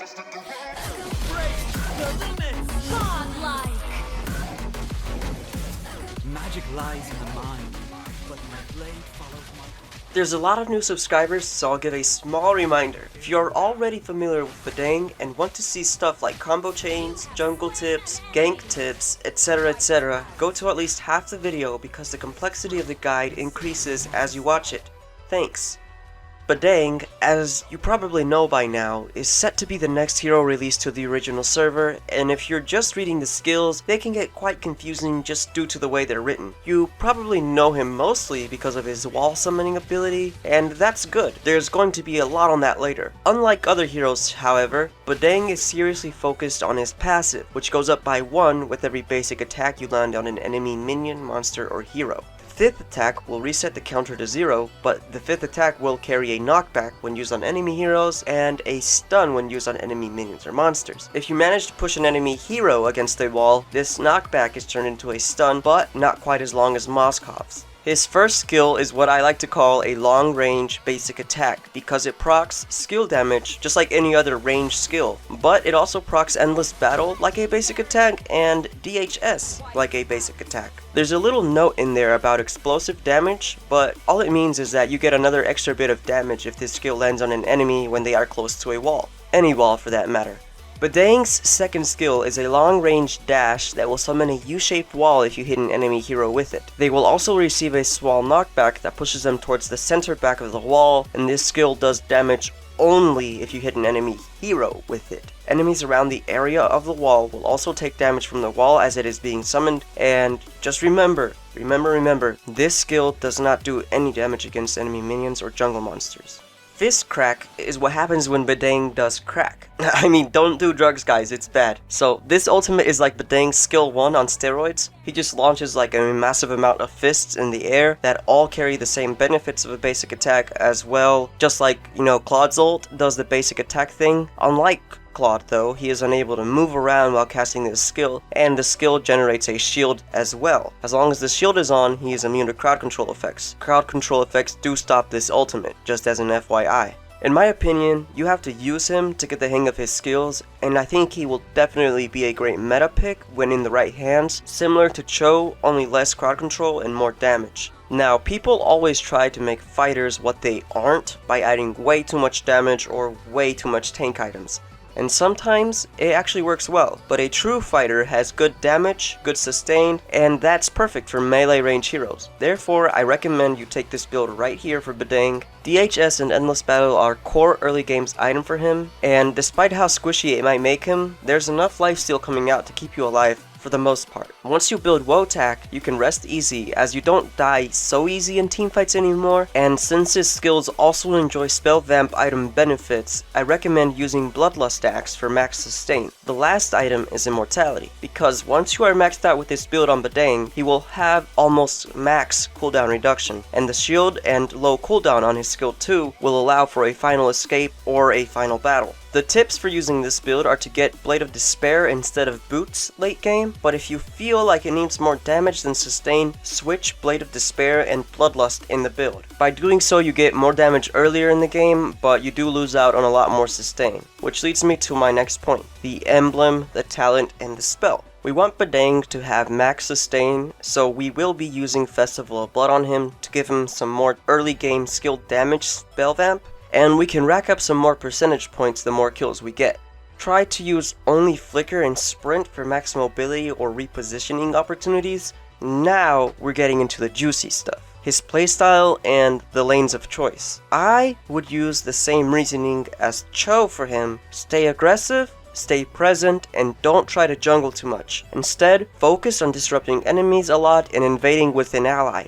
Magic lies in the mind, but my blade follows my... There's a lot of new subscribers, so I'll give a small reminder. If you're already familiar with Badang and want to see stuff like combo chains, jungle tips, gank tips, etc., go to at least half the video because the complexity of the guide increases as you watch it. Thanks. Badang, as you probably know by now, is set to be the next hero released to the original server, and if you're just reading the skills, they can get quite confusing just due to the way they're written. You probably know him mostly because of his wall summoning ability, and that's good. There's going to be a lot on that later. Unlike other heroes, however, Badang is seriously focused on his passive, which goes up by 1 with every basic attack you land on an enemy minion, monster, or hero. 5th attack will reset the counter to 0, but the 5th attack will carry a knockback when used on enemy heroes and a stun when used on enemy minions or monsters. If you manage to push an enemy hero against a wall, this knockback is turned into a stun, but not quite as long as Moskov's. His first skill is what I like to call a long-range basic attack because it procs skill damage just like any other range skill, but it also procs endless battle like a basic attack and DHS like a basic attack. There's a little note in there about explosive damage, but all it means is that you get another extra bit of damage if this skill lands on an enemy when they are close to a wall. Any wall for that matter. Badang's second skill is a long-range dash that will summon a U-shaped wall if you hit an enemy hero with it. They will also receive a small knockback that pushes them towards the center back of the wall, and this skill does damage only if you hit an enemy hero with it. Enemies around the area of the wall will also take damage from the wall as it is being summoned, and just remember, this skill does not do any damage against enemy minions or jungle monsters. Fist crack is what happens when Badang does crack. I mean, don't do drugs, guys, it's bad. So this ultimate is like Badang's skill 1 on steroids. He just launches like a massive amount of fists in the air that all carry the same benefits of a basic attack as well. Just like, Claude's ult does the basic attack thing. Unlike Claude though, he is unable to move around while casting this skill, and the skill generates a shield as well. As long as the shield is on, he is immune to crowd control effects. Crowd control effects do stop this ultimate, just as an FYI. In my opinion, you have to use him to get the hang of his skills, and I think he will definitely be a great meta pick when in the right hands, similar to Cho, only less crowd control and more damage. Now, people always try to make fighters what they aren't by adding way too much damage or way too much tank items. And sometimes it actually works well, but a true fighter has good damage, good sustain, and that's perfect for melee range heroes. Therefore, I recommend you take this build right here for Badang. DHS and Endless Battle are core early games item for him, and despite how squishy it might make him, there's enough lifesteal coming out to keep you alive for the most part. Once you build Wotak, you can rest easy as you don't die so easy in teamfights anymore, and since his skills also enjoy spell vamp item benefits, I recommend using Bloodlust Axe for max sustain. The last item is Immortality, because once you are maxed out with this build on Badang, he will have almost max cooldown reduction, and the shield and low cooldown on his skill 2 will allow for a final escape or a final battle. The tips for using this build are to get Blade of Despair instead of Boots late game, but if you feel like it needs more damage than sustain, switch Blade of Despair and Bloodlust in the build. By doing so, you get more damage earlier in the game, but you do lose out on a lot more sustain. Which leads me to my next point, the emblem, the talent, and the spell. We want Badang to have max sustain, so we will be using Festival of Blood on him to give him some more early game skill damage spell vamp, and we can rack up some more percentage points the more kills we get. Try to use only Flicker and Sprint for max mobility or repositioning opportunities. Now we're getting into the juicy stuff. His playstyle and the lanes of choice. I would use the same reasoning as Cho for him. Stay aggressive, stay present, and don't try to jungle too much. Instead, focus on disrupting enemies a lot and invading with an ally.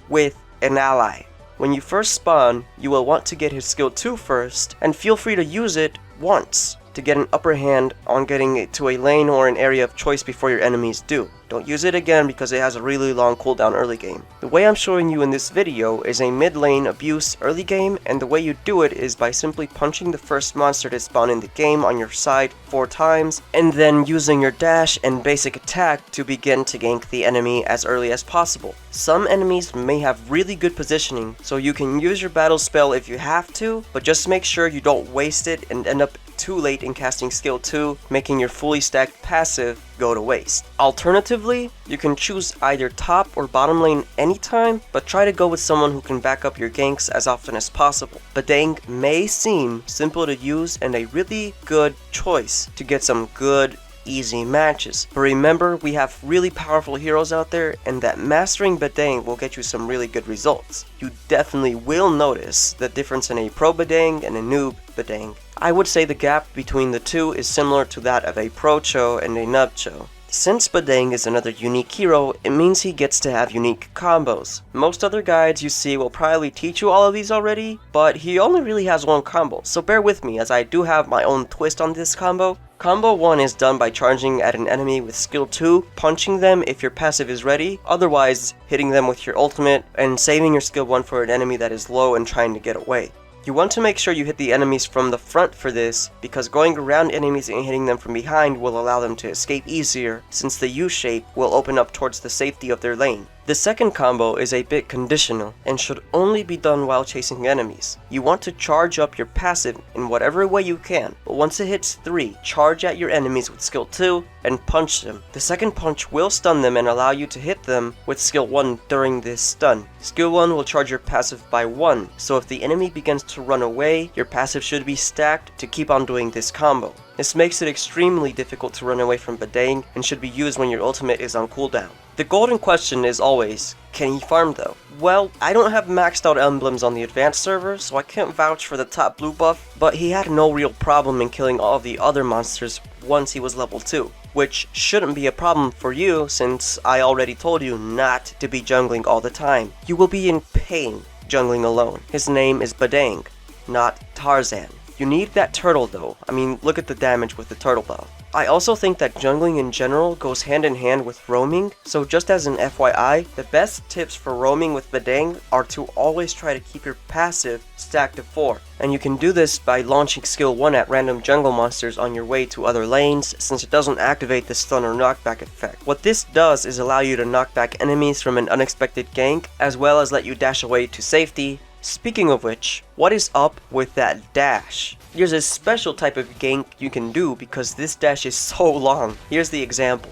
When you first spawn, you will want to get his skill 2 first, and feel free to use it once to get an upper hand on getting it to a lane or an area of choice before your enemies do. Don't use it again because it has a really long cooldown early game. The way I'm showing you in this video is a mid lane abuse early game, and the way you do it is by simply punching the first monster to spawn in the game on your side 4 times, and then using your dash and basic attack to begin to gank the enemy as early as possible. Some enemies may have really good positioning, so you can use your battle spell if you have to, but just make sure you don't waste it and end up too late in casting skill 2, making your fully stacked passive go to waste. Alternatively, you can choose either top or bottom lane anytime, but try to go with someone who can back up your ganks as often as possible. Badang may seem simple to use and a really good choice to get some good easy matches. But remember, we have really powerful heroes out there, and that mastering Badang will get you some really good results. You definitely will notice the difference in a pro Badang and a noob Badang. I would say the gap between the two is similar to that of a pro Cho and a nub Cho. Since Badang is another unique hero, it means he gets to have unique combos. Most other guides you see will probably teach you all of these already, but he only really has one combo, so bear with me as I do have my own twist on this combo. Combo 1 is done by charging at an enemy with skill 2, punching them if your passive is ready, otherwise hitting them with your ultimate, and saving your skill 1 for an enemy that is low and trying to get away. You want to make sure you hit the enemies from the front for this, because going around enemies and hitting them from behind will allow them to escape easier, since the U-shape will open up towards the safety of their lane. The second combo is a bit conditional, and should only be done while chasing enemies. You want to charge up your passive in whatever way you can, but once it hits 3, charge at your enemies with skill 2, and punch them. The second punch will stun them and allow you to hit them with skill 1 during this stun. Skill 1 will charge your passive by 1, so if the enemy begins to run away, your passive should be stacked to keep on doing this combo. This makes it extremely difficult to run away from Badang and should be used when your ultimate is on cooldown. The golden question is always, can he farm though? Well, I don't have maxed out emblems on the advanced server, so I can't vouch for the top blue buff, but he had no real problem in killing all of the other monsters once he was level 2. Which shouldn't be a problem for you, since I already told you not to be jungling all the time. You will be in pain jungling alone. His name is Badang, not Tarzan. You need that turtle though. I mean, look at the damage with the turtle buff. I also think that jungling in general goes hand in hand with roaming, so just as an FYI, the best tips for roaming with Badang are to always try to keep your passive stacked to 4. And you can do this by launching skill 1 at random jungle monsters on your way to other lanes, since it doesn't activate the stun or knockback effect. What this does is allow you to knock back enemies from an unexpected gank, as well as let you dash away to safety. Speaking of which, what is up with that dash? There's a special type of gank you can do because this dash is so long. Here's the example.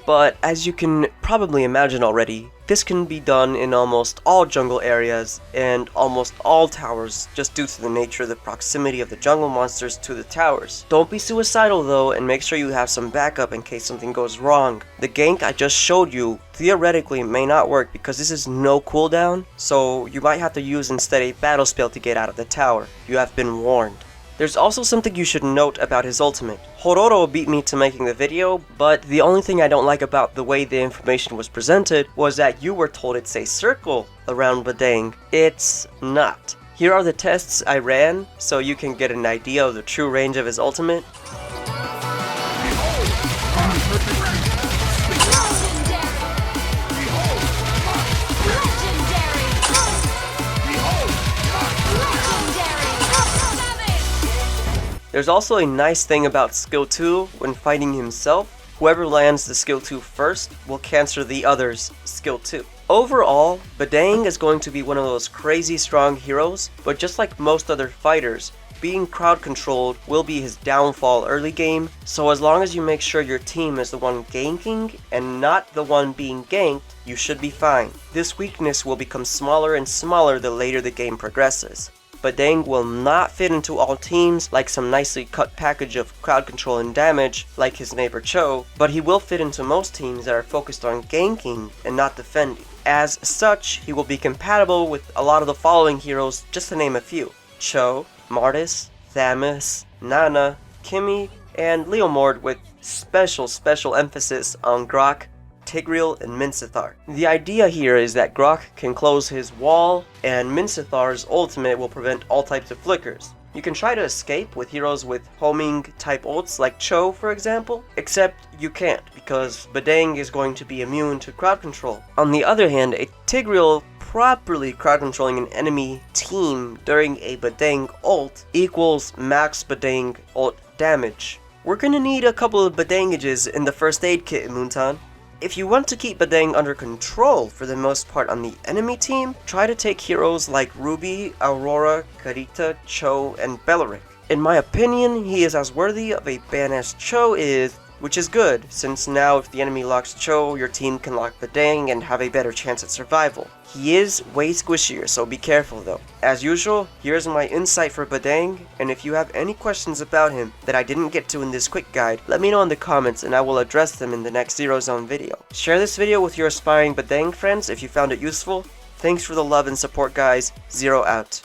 But as you can probably imagine already, this can be done in almost all jungle areas and almost all towers just due to the nature of the proximity of the jungle monsters to the towers. Don't be suicidal though, and make sure you have some backup in case something goes wrong. The gank I just showed you theoretically may not work because this is no cooldown, so you might have to use instead a battle spell to get out of the tower. You have been warned. There's also something you should note about his ultimate. Hororo beat me to making the video, but the only thing I don't like about the way the information was presented was that you were told it's a circle around Badang. It's not. Here are the tests I ran so you can get an idea of the true range of his ultimate. There's also a nice thing about skill 2 when fighting himself. Whoever lands the skill 2 first will cancel the other's skill 2. Overall, Badang is going to be one of those crazy strong heroes, but just like most other fighters, being crowd controlled will be his downfall early game, so as long as you make sure your team is the one ganking and not the one being ganked, you should be fine. This weakness will become smaller and smaller the later the game progresses. Badang will not fit into all teams like some nicely cut package of crowd control and damage like his neighbor Cho, but he will fit into most teams that are focused on ganking and not defending. As such, he will be compatible with a lot of the following heroes, just to name a few: Cho, Martis, Thamus, Nana, Kimmy, and Leomord, with special emphasis on Grok, Tigreal, and Mincithar. The idea here is that Grok can close his wall, and Mincithar's ultimate will prevent all types of flickers. You can try to escape with heroes with homing type ults like Cho for example, except you can't because Badang is going to be immune to crowd control. On the other hand, a Tigreal properly crowd controlling an enemy team during a Badang ult equals max Badang ult damage. We're gonna need a couple of Badangages in the first aid kit in Moonton. If you want to keep Badang under control for the most part on the enemy team, try to take heroes like Ruby, Aurora, Karita, Cho, and Bellaric. In my opinion, he is as worthy of a ban as Cho is, which is good, since now if the enemy locks Cho, your team can lock Badang and have a better chance at survival. He is way squishier, so be careful though. As usual, here's my insight for Badang, and if you have any questions about him that I didn't get to in this quick guide, let me know in the comments and I will address them in the next Zero Zone video. Share this video with your aspiring Badang friends if you found it useful. Thanks for the love and support guys, Zero out.